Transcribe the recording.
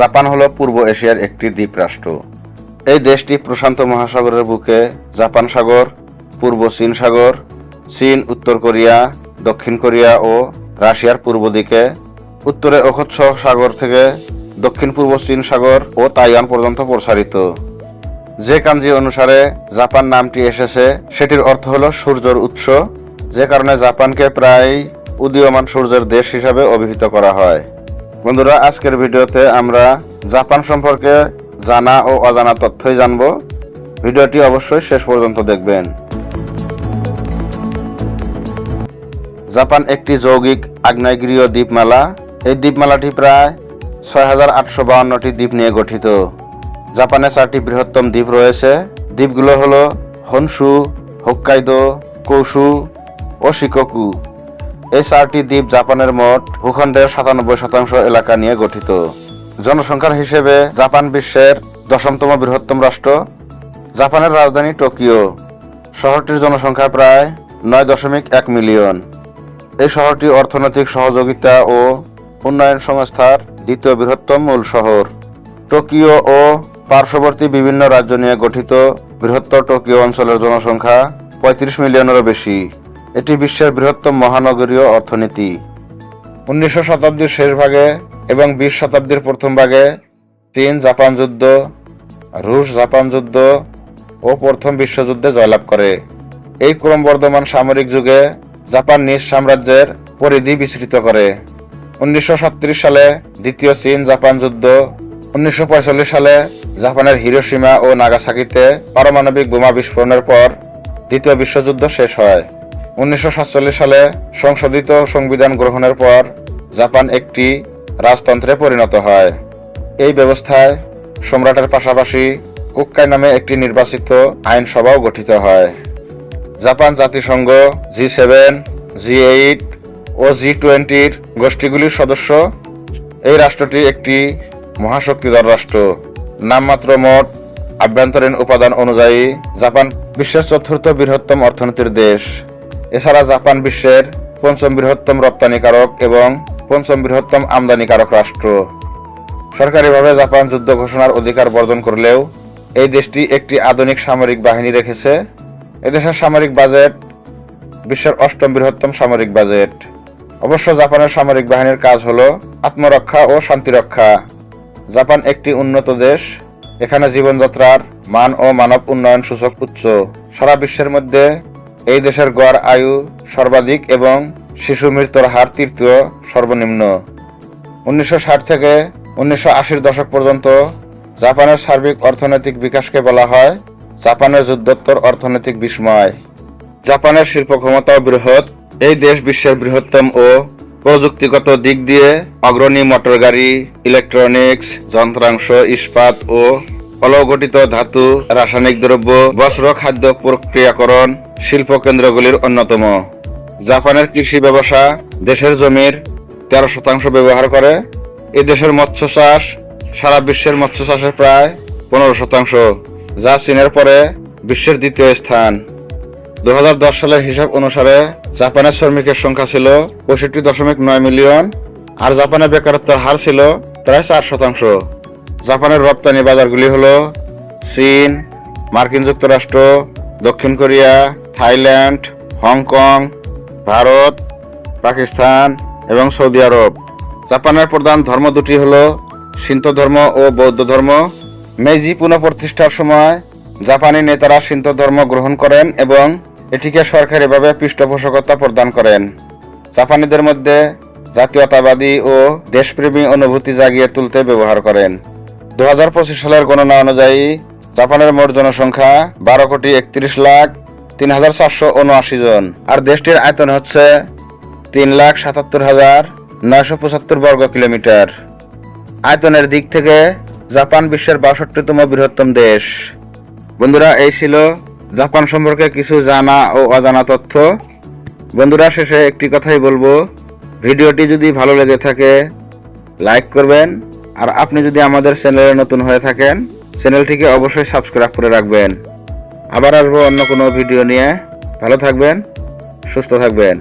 Japan হলো পূর্ব এশিয়ার একটি দ্বীপরাষ্ট্র। এই দেশটি প্রশান্ত মহাসাগরের বুকে জাপান সাগর, পূর্ব চীন সাগর, চীন, উত্তর কোরিয়া, দক্ষিণ কোরিয়া ও রাশিয়ার পূর্ব দিকে, উত্তরে ওখৎস্ক সাগর থেকে দক্ষিণ পূর্ব চীন সাগর ও তাইওয়ান পর্যন্ত প্রসারিত। যে কাঞ্জি অনুসারে জাপান নামটি এসেছে সেটির অর্থ হলো সূর্যের উৎস, যে কারণে জাপানকে প্রায় উদীয়মান সূর্যের দেশ হিসাবে অভিহিত করা হয়। বন্ধুরা, আজকের ভিডিওতে আমরা জাপান সম্পর্কে জানা ও অজানা তথ্যই জানব। ভিডিওটি অবশ্যই শেষ পর্যন্ত দেখবেন। জাপান একটি যৌগিক আগ্নেয়গিরীয় দ্বীপমালা। এই দ্বীপমালাটি প্রায় ৬,৮৫২টি দ্বীপ নিয়ে গঠিত। জাপানে 4টি বৃহত্তম দ্বীপ রয়েছে। দ্বীপগুলো হলো হনশু, হোক্কাইদো, কৌশু ও শিকোকু। এই 4টি দ্বীপ জাপানের মোট ভূখণ্ডের 97% এলাকা নিয়ে গঠিত। জনসংখ্যার হিসেবে জাপান বিশ্বের 10তম বৃহত্তম রাষ্ট্র। জাপানের রাজধানী টোকিও। শহরটির জনসংখ্যা প্রায় 9.1 মিলিয়ন। এই শহরটি অর্থনৈতিক সহযোগিতা ও উন্নয়ন সংস্থার দ্বিতীয় বৃহত্তম মূল শহর। টোকিও ও পার্শ্ববর্তী বিভিন্ন রাজ্য নিয়ে গঠিত বৃহত্তর টোকিও অঞ্চলের জনসংখ্যা 35 মিলিয়নেরও বেশি। এটি বিশ্বের বৃহত্তম মহানগরীয় অর্থনীতি। 19 শতাব্দীর শেষ ভাগে এবং 20 শতাব্দীর প্রথম ভাগে চীন জাপান যুদ্ধ, রুশ জাপান যুদ্ধ ও প্রথম বিশ্বযুদ্ধে জয়লাভ করে। এই ক্রমবর্ধমান সামরিক যুগে জাপান নিজ সাম্রাজ্যের পরিধি বিস্তৃত করে। 1937 সালে দ্বিতীয় চীন জাপান যুদ্ধ, 1945 সালে জাপানের হিরোশিমা ও নাগাসাকিতে পারমাণবিক বোমা বিস্ফোরণের পর দ্বিতীয় বিশ্বযুদ্ধ শেষ হয়। 1947 সালে সংশোধিত সংবিধান গ্রহণের পর জাপান একটি রাজতন্ত্রে পরিণত হয়। এই ব্যবস্থায় সম্রাটের পাশাপাশি কোক্কাই নামে একটি নির্বাচিত আইনসভাও গঠিত হয়। জাপান জাতিসংঘ, G7, G8 ও G20 গোষ্ঠীগুলির সদস্য। এই রাষ্ট্রটি একটি মহাশক্তিধর রাষ্ট্র। নামমাত্র মোট আভ্যন্তরীণ উপাদান অনুযায়ী জাপান বিশ্বের 4র্থ বৃহত্তম অর্থনীতির দেশ। এছাড়া জাপান বিশ্বের 5ম বৃহত্তম রপ্তানিকারক এবং 5ম বৃহত্তম আমদানিকারক রাষ্ট্র। সরকারিভাবে জাপান যুদ্ধ ঘোষণার অধিকার বর্জন করলেও এই দেশটি একটি আধুনিক সামরিক বাহিনী রেখেছে। এদেশের সামরিক বাজেট বিশ্বের 8ম বৃহত্তম সামরিক বাজেট। অবশ্য জাপানের সামরিক বাহিনীর কাজ হলো আত্মরক্ষা ও শান্তিরক্ষা। জাপান একটি উন্নত দেশ। এখানে জীবনযাত্রার মান ও মানব উন্নয়ন সূচক উচ্চ। সারা বিশ্বের মধ্যে এই দেশের গড় আয়ু সর্বাধিক এবং শিশু মৃত্যুর হার 3য় সর্বনিম্ন। 1960 থেকে 1980 দশক পর্যন্ত জাপানের সার্বিক অর্থনৈতিক বিকাশকে বলা হয় জাপানের যুদ্ধোত্তর অর্থনৈতিক বিস্ময়। জাপানের শিল্প ক্ষমতাও বৃহৎ। এই দেশ বিশ্বের বৃহত্তম ও প্রযুক্তিগত দিক দিয়ে অগ্রণী মোটর গাড়ি, ইলেকট্রনিক্স, যন্ত্রাংশ, ইস্পাত ও অলৌগঠিত ধাতু, রাসায়নিক দ্রব্য, বস্ত্র, খাদ্য প্রক্রিয়াকরণ শিল্প কেন্দ্রগুলির অন্যতম। জাপানের কৃষি ব্যবসা দেশের জমির 13% ব্যবহার করে। এই দেশের মৎস্য চাষ সারা বিশ্বের মৎস্য চাষের প্রায় 15%, যা চীনের পরে বিশ্বের 2য় স্থান। 2010 সালের হিসাব অনুসারে জাপানের শ্রমিকের সংখ্যা ছিল 65.9 মিলিয়ন, আর জাপানের বেকারত্বের হার ছিল প্রায় 4%। জাপানের রপ্তানি বাজারগুলি হল চীন, মার্কিন যুক্তরাষ্ট্র, দক্ষিণ Korea, Thailand, Hong Kong, Bharat, Pakistan এবং সৌদি আরব। জাপানের প্রধান ধর্ম দুটি হল শিন্তো ধর্ম ও বৌদ্ধ ধর্ম। মেইজি পুনঃপ্রতিষ্ঠার সময় জাপানি নেতারা শিন্তো ধর্ম গ্রহণ করেন এবং এটিকে সরকারিভাবে পৃষ্ঠপোষকতা প্রদান করেন। জাপানিদের মধ্যে জাতীয়তাবাদী ও দেশপ্রেমী অনুভূতি জাগিয়ে তুলতে ব্যবহার করেন। 2025 সালের গণনা অনুযায়ী জাপানের মোট জনসংখ্যা 12,31,03,479 জন, আর দেশটির আয়তন হচ্ছে 3,77,975 বর্গ কিলোমিটার। আয়তনের দিক থেকে জাপান বিশ্বের 62তম বৃহত্তম দেশ। বন্ধুরা, এই ছিল জাপান সম্পর্কে কিছু জানা ও অজানা তথ্য। বন্ধুরা, শেষে একটি কথাই বলবো, ভিডিওটি যদি ভালো লেগে থাকে লাইক করবেন, আর আপনি যদি আমাদের চ্যানেলে নতুন হয়ে থাকেন চ্যানেলটিকে অবশ্যই সাবস্ক্রাইব করে রাখবেন। আবার আসবো অন্য কোনো ভিডিও নিয়ে। ভালো থাকবেন, সুস্থ থাকবেন।